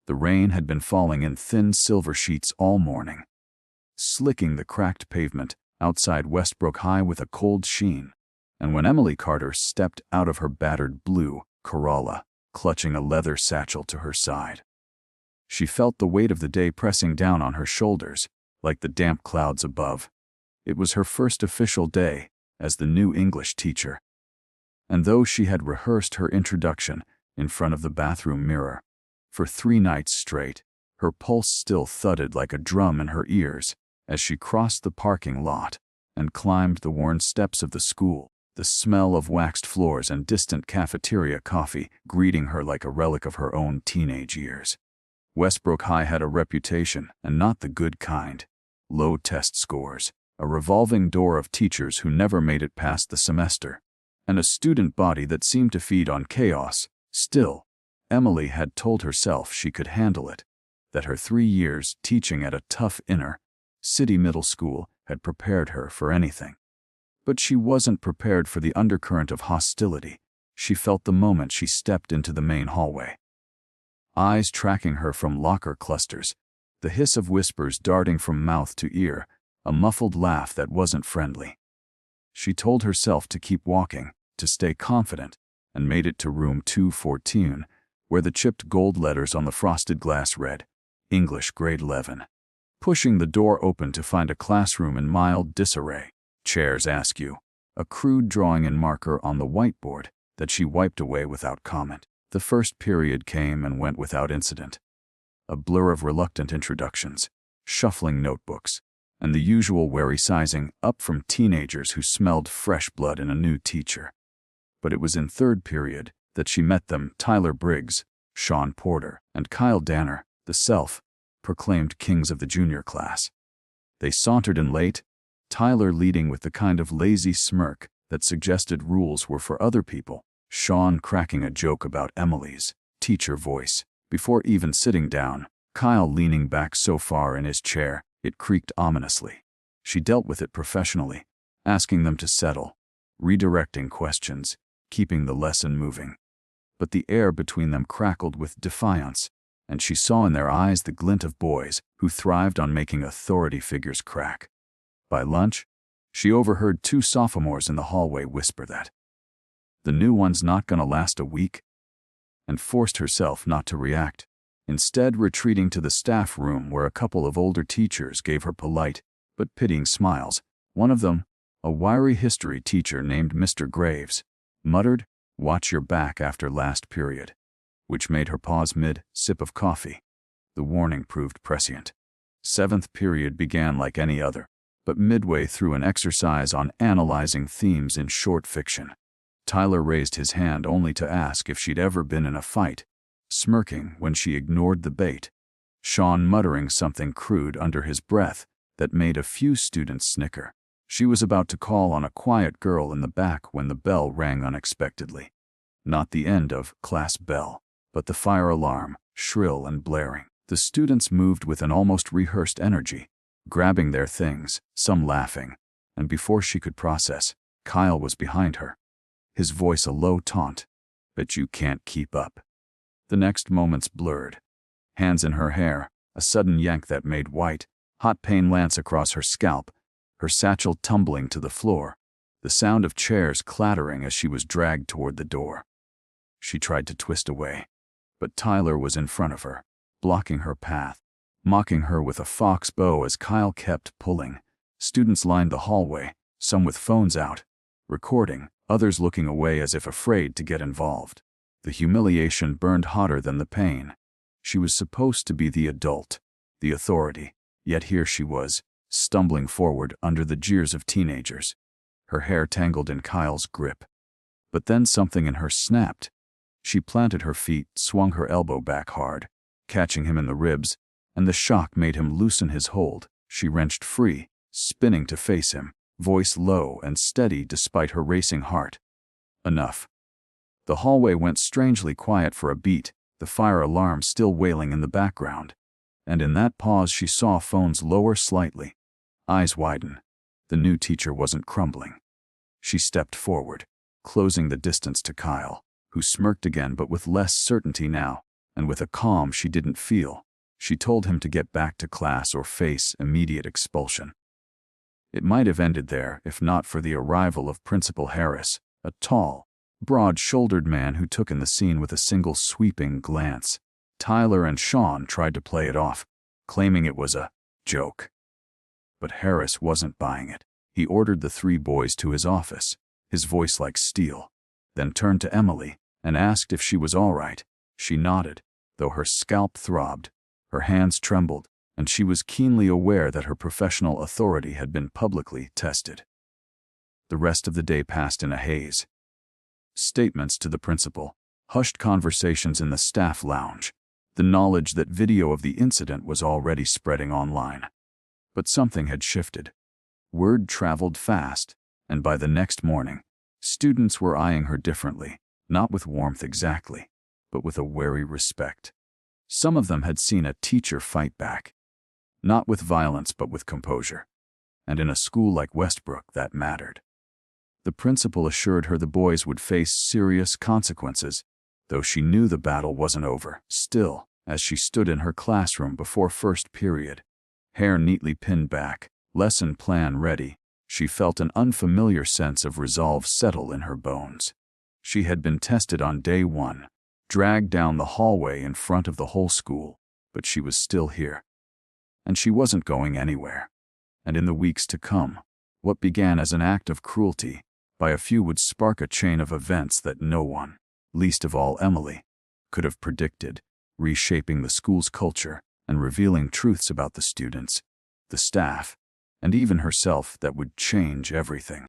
The rain had been falling in thin silver sheets all morning, slicking the cracked pavement outside Westbrook High with a cold sheen. And when Emily Carter stepped out of her battered blue Corolla, clutching a leather satchel to her side, she felt the weight of the day pressing down on her shoulders, like the damp clouds above. It was her first official day as the new English teacher. And though she had rehearsed her introduction in front of the bathroom mirror for 3 nights straight, her pulse still thudded like a drum in her ears as she crossed the parking lot and climbed the worn steps of the school, the smell of waxed floors and distant cafeteria coffee greeting her like a relic of her own teenage years. Westbrook High had a reputation, and not the good kind. Low test scores, a revolving door of teachers who never made it past the semester, and a student body that seemed to feed on chaos. Still, Emily had told herself she could handle it, that her 3 years teaching at a tough inner-city middle school had prepared her for anything. But she wasn't prepared for the undercurrent of hostility she felt the moment she stepped into the main hallway. Eyes tracking her from locker clusters, the hiss of whispers darting from mouth to ear, a muffled laugh that wasn't friendly. She told herself to keep walking, to stay confident, and made it to room 214, where the chipped gold letters on the frosted glass read, English Grade 11. Pushing the door open to find a classroom in mild disarray. Chairs askew, a crude drawing in marker on the whiteboard that she wiped away without comment. The first period came and went without incident. A blur of reluctant introductions, shuffling notebooks, and the usual wary sizing up from teenagers who smelled fresh blood in a new teacher. But it was in third period that she met them, Tyler Briggs, Sean Porter, and Kyle Danner, the self-proclaimed kings of the junior class. They sauntered in late, Tyler leading with the kind of lazy smirk that suggested rules were for other people, Sean cracking a joke about Emily's teacher voice before even sitting down, Kyle leaning back so far in his chair it creaked ominously. She dealt with it professionally, asking them to settle, redirecting questions, keeping the lesson moving. But the air between them crackled with defiance, and she saw in their eyes the glint of boys who thrived on making authority figures crack. By lunch, she overheard 2 sophomores in the hallway whisper that the new one's not gonna last a week, and forced herself not to react, instead retreating to the staff room where a couple of older teachers gave her polite but pitying smiles. One of them, a wiry history teacher named Mr. Graves, muttered, "Watch your back after last period," which made her pause mid-sip of coffee. The warning proved prescient. 7th period began like any other, but midway through an exercise on analyzing themes in short fiction. Tyler raised his hand only to ask if she'd ever been in a fight, smirking when she ignored the bait, Sean muttering something crude under his breath that made a few students snicker. She was about to call on a quiet girl in the back when the bell rang unexpectedly. Not the end of class bell, but the fire alarm, shrill and blaring. The students moved with an almost rehearsed energy, grabbing their things, some laughing, and before she could process, Kyle was behind her, his voice a low taunt, "Bet you can't keep up." The next moments blurred. Hands in her hair, a sudden yank that made hot pain lance across her scalp, her satchel tumbling to the floor, the sound of chairs clattering as she was dragged toward the door. She tried to twist away, but Tyler was in front of her, blocking her path, mocking her with a fox bow as Kyle kept pulling. Students lined the hallway, some with phones out, recording, others looking away as if afraid to get involved. The humiliation burned hotter than the pain. She was supposed to be the adult, the authority, yet here she was, stumbling forward under the jeers of teenagers, her hair tangled in Kyle's grip. But then something in her snapped. She planted her feet, swung her elbow back hard, catching him in the ribs, and the shock made him loosen his hold. She wrenched free, spinning to face him, voice low and steady despite her racing heart. Enough. The hallway went strangely quiet for a beat, the fire alarm still wailing in the background. And in that pause she saw phones lower slightly. Eyes widen. The new teacher wasn't crumbling. She stepped forward, closing the distance to Kyle, who smirked again but with less certainty now, and with a calm she didn't feel, she told him to get back to class or face immediate expulsion. It might have ended there if not for the arrival of Principal Harris, a tall, broad-shouldered man who took in the scene with a single sweeping glance. Tyler and Sean tried to play it off, claiming it was a joke. But Harris wasn't buying it. He ordered the three boys to his office, his voice like steel, then turned to Emily and asked if she was all right. She nodded, though her scalp throbbed, her hands trembled, and she was keenly aware that her professional authority had been publicly tested. The rest of the day passed in a haze. Statements to the principal, hushed conversations in the staff lounge, the knowledge that video of the incident was already spreading online. But something had shifted. Word traveled fast, and by the next morning, students were eyeing her differently, not with warmth exactly, but with a wary respect. Some of them had seen a teacher fight back, not with violence but with composure. And in a school like Westbrook, that mattered. The principal assured her the boys would face serious consequences, though she knew the battle wasn't over. Still, as she stood in her classroom before first period, hair neatly pinned back, lesson plan ready, she felt an unfamiliar sense of resolve settle in her bones. She had been tested on day one, dragged down the hallway in front of the whole school, but she was still here. And she wasn't going anywhere. And in the weeks to come, what began as an act of cruelty by a few would spark a chain of events that no one, least of all Emily, could have predicted, reshaping the school's culture and revealing truths about the students, the staff, and even herself that would change everything.